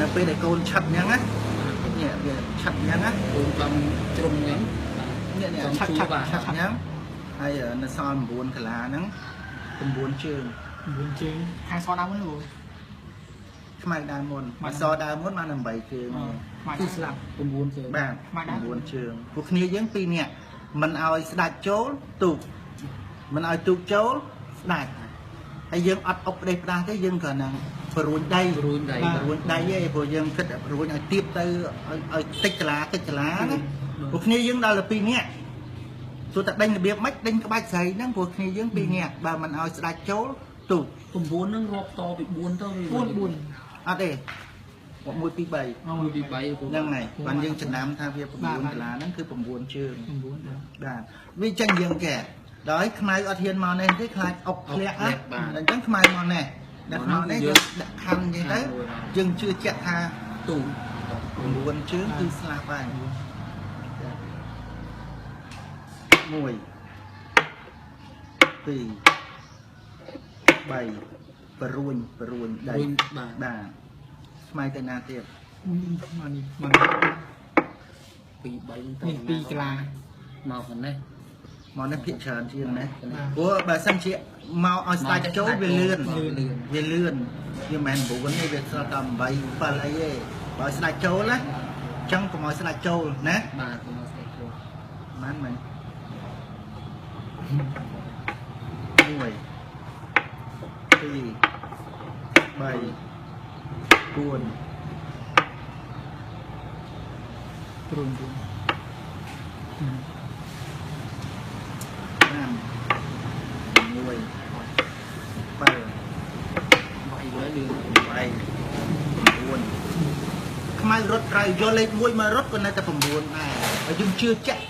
នៅពេលដែលកូនឆាប់អញ្ចឹងណានេះវាឆាប់អញ្ចឹងណាកូនកំជ្រុំអញ្ចឹងនេះឆាប់អញ្ចឹងហើយនៅសល់9កន្លាហ្នឹង9ជើងខាងសដើមហ្នឹងខ្មៅដើមមុនអសដើមមុនបាន8ជើងគឺស្លាប់9ជើងបាទ9ជើងពួកគ្នាយើង2នាក់មិនឲ្យស្ដាច់ចូលទូកមិនឲ្យទូកចូលស្ដាច់ហើយយើងអត់អុកផ្ដេសផ្ដាស់ទេយើងគ្រាន់តែព្រួញដៃឯងព្រោះយើងគិតព្រួញឲ្យទៀបទៅឲ្យតិចកលាណាពួកគ្នាយើងដល់ទៅ2នាក់ទោះតែដេញរបៀបម៉េចដេញក្បាច់ស្រីហ្នឹងព្រោះគ្នាយើង2នាក់បើមិនឲ្យស្ដាច់ចូលទូក9ហ្នឹងរាប់តពី4ទៅ4អត់ទេ1 2 3ហ្នឹងហើយបានយើងចំណាំថាវា9កន្លាហ្នឹងគឺ9ជើងបាទវាចឹងយើងកែដល់ខ្មៅអត់ហ៊ានមកនេះទេខ្លាចអុកធ្លាក់អញ្ចឹងខ្មៅមកនេះដល់មកនេះយើងដាក់ខំអញ្ចឹងទៅយើងជឿជាក់ថាទូ9ជើងគឺស្លាប់ហើយ1 2 3 បរួញដៃបាទស្មៃទៅណាទៀតមកនេះមក2 3នេះ2កន្លាមកហ្នឹងនេះមកនេះភាគច្រើនជាងណាព្រោះបើសិនជាមកឲ្យស្ដាច់ចូលវាលឿនវាមិនមែន9នេះវាស្រាប់តែ8 7អីទេបើស្ដាច់ចូលណាអញ្ចឹងកុំឲ្យស្ដាច់ចូលណាបាទកុំឲ្យស្ដាច់ចូលមិន1 2 3 4 5 6 7 8 9 ខ្មៅរត់ត្រូវយកលេខ1មករត់ក៏នៅតែ9ដែរហើយយើងជឿជាក់